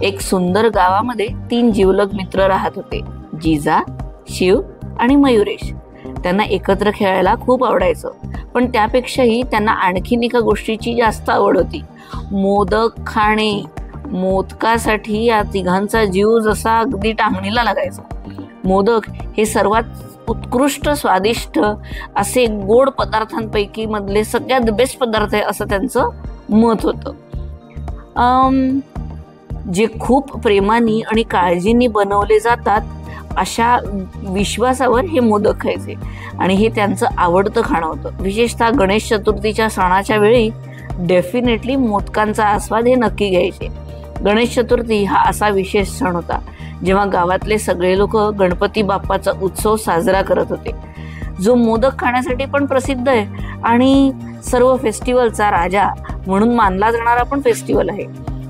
एक सुंदर गावामध्ये 3 जिवलग मित्र राहत होते, जिजा, शिव आणि मयुरेश. त्यांना एकत्र खेळायला खूप आवडायचं, पण त्यापेक्षाही त्यांना आणखीन एका गोष्टीची जास्त आवड होती, मोदक खाणे. मोदकासाठी या तिघांचा जीव जसा अगदी टांगणीला लागायचा. मोदक हे सर्वात उत्कृष्ट स्वादिष्ट असे गोड पदार्थांपैकी मधले सगळ्यात बेस्ट पदार्थ आहे असं त्यांचं मत होतं. जे खूप प्रेमाने आणि काळजीने बनवले जातात अशा विश्वासावर हे मोदक खायचे आणि हे त्यांचं आवडतं खाणं होतं. विशेषतः गणेश चतुर्थीच्या सणाच्या वेळी डेफिनेटली मोदकांचा आस्वाद हे नक्की घ्यायचे. गणेश चतुर्थी हा असा विशेष सण होता जेव्हा गावातले सगळे लोक गणपती बाप्पाचा उत्सव साजरा करत होते, जो मोदक खाण्यासाठी पण प्रसिद्ध आहे आणि सर्व फेस्टिवलचा राजा म्हणून मानला जाणारा पण फेस्टिवल आहे.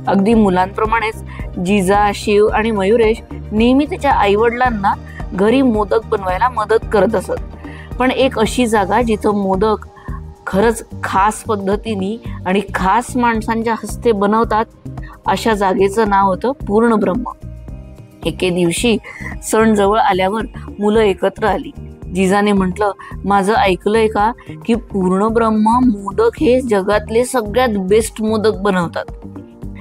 अगदी मुलांप्रमाणेच जिजा, शिव आणि मयुरेश नेहमी त्याच्या आईवडिलांना घरी मोदक बनवायला मदत करत असत. पण एक अशी जागा जिथं मोदक खरंच खास पद्धतीने आणि खास माणसांच्या हस्ते बनवतात, अशा जागेचं नाव होतं पूर्णब्रह्म. एके दिवशी सण जवळ आल्यावर मुलं एकत्र आली. जिजाने म्हटलं, माझं ऐकलंय का की पूर्णब्रह्म मोदक हे जगातले सगळ्यात बेस्ट मोदक बनवतात.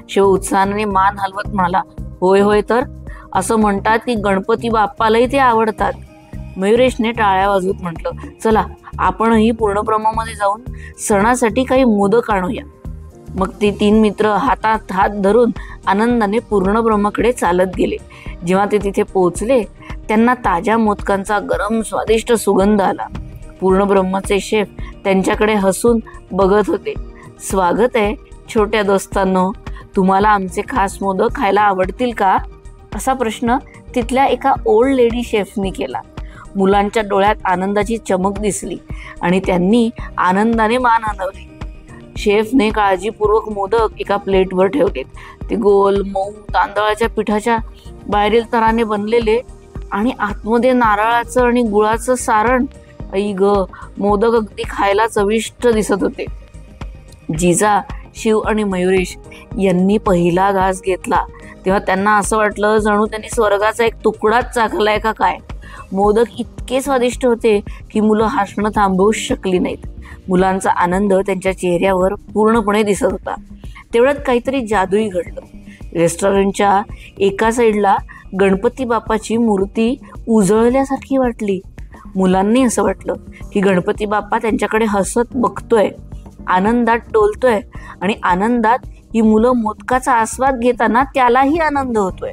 शिव उत्साहाने मान हलवत म्हणाला, होय होय, तर असं म्हणतात की गणपती बाप्पालाही ते आवडतात. मयुरेशने टाळ्या वाजवत म्हटलं, चला आपणही पूर्णब्रह्मामध्ये जाऊन सणासाठी काही मोदक आणूया. मग ते 3 मित्र हातात हात धरून आनंदाने पूर्णब्रह्माकडे चालत गेले. जेव्हा ते तिथे पोहोचले, त्यांना ताज्या मोदकांचा गरम स्वादिष्ट सुगंध आला. पूर्णब्रह्माचे शेफ त्यांच्याकडे हसून बघत होते. स्वागत आहे छोट्या दोस्तांनो, तुम्हाला आमचे खास मोदक खायला आवडतील का, असा प्रश्न तिथल्या एका ओल्ड लेडी शेफनी केला. मुलांच्या डोळ्यात आनंदाची चमक दिसली आणि त्यांनी आनंदाने मान हलवली. शेफने काळजीपूर्वक मोदक एका प्लेटवर ठेवले. ते गोल मऊ तांदळाच्या पिठाच्या बाहेरील तराने बनलेले आणि आतमध्ये नारळाचं आणि गुळाचं सारण. आई ग, मोदक अगदी खायला चविष्ट दिसत होते. जिजा, शिव आणि मयुरेश यांनी पहिला घास घेतला तेव्हा त्यांना असं वाटलं जणू त्यांनी स्वर्गाचा एक तुकडाच चाखलाय का काय. मोदक इतके स्वादिष्ट होते की मुलं हसणं थांबवूच शकली नाहीत. मुलांचा आनंद त्यांच्या चेहऱ्यावर पूर्णपणे दिसत होता. तेवढ्यात काहीतरी जादुई घडलं. रेस्टॉरंटच्या एका साईडला गणपती बाप्पाची मूर्ती उजळल्यासारखी वाटली. मुलांनी असं वाटलं की गणपती बाप्पा त्यांच्याकडे हसत बघतोय, आनंदात डोलतोय आणि आनंदात ही मुलं मोदकाचा आस्वाद घेताना त्यालाही आनंद होतोय.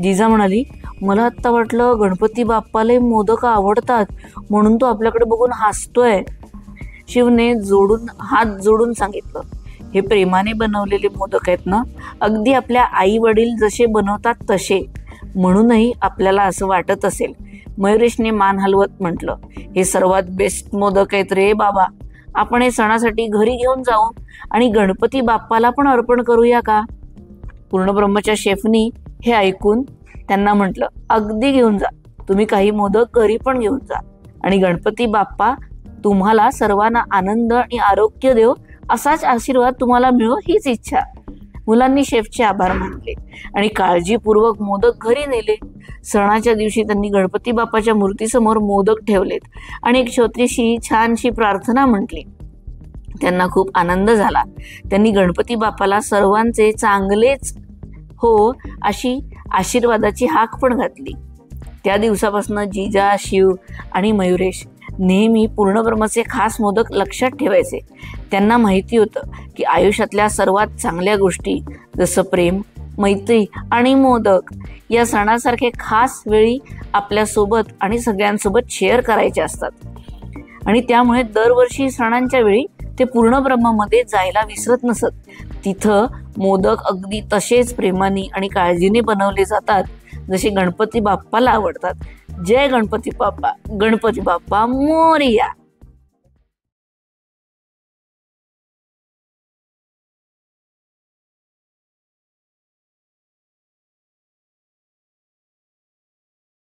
जिजा म्हणाली, मला आत्ता वाटलं गणपती बाप्पाला मोदक आवडतात म्हणून तो आपल्याकडे बघून हसतोय. शिवने हात जोडून सांगितलं, हे प्रेमाने बनवलेले मोदक आहेत ना, अगदी आपल्या आई वडील जसे बनवतात तसे, म्हणूनही आपल्याला असं वाटत असेल. मयुरेशने मान हलवत म्हटलं, हे सर्वात बेस्ट मोदक आहेत रे बाबा. आपण हे सणासाठी घरी घेऊन जाऊ आणि गणपती बाप्पाला पण अर्पण करूया का. पूर्णब्रह्मच्या शेफनी हे ऐकून त्यांना म्हटलं, अगदी घेऊन जा, तुम्ही काही मोदक घरी पण घेऊन जा आणि गणपती बाप्पा तुम्हाला सर्वांना आनंद आणि आरोग्य देव, असाच आशीर्वाद तुम्हाला मिळो हीच इच्छा. मुलांनी शेफचे आभार मानले आणि काळजीपूर्वक मोदक घरी नेले. सणाच्या दिवशी त्यांनी गणपती बाप्पाच्या मूर्तीसमोर मोदक ठेवलेत आणि एक छोटीशी छानशी प्रार्थना म्हटली. त्यांना खूप आनंद झाला. त्यांनी गणपती बाप्पाला सर्वांचे चांगलेच हो अशी आशीर्वादाची हाक पण घातली. त्या दिवसापासून जिजा, शिव आणि मयुरेश नेहमी पूर्णब्रह्माचे खास मोदक लक्षात ठेवायचे. त्यांना माहिती होतं की आयुष्यातल्या सर्वात चांगल्या गोष्टी जसं प्रेम, मैत्री आणि मोदक या सणासारखे खास वेळी आपल्यासोबत आणि सगळ्यांसोबत शेअर करायचे असतात. आणि त्यामुळे दरवर्षी सणांच्या वेळी ते पूर्णब्रह्मामध्ये जायला विसरत नसत. तिथं मोदक अगदी तसेच प्रेमाने आणि काळजीने बनवले जातात जसे गणपती बाप्पाला आवडतात. जय गणपती बाप्पा, गणपती बाप्पा मोरया.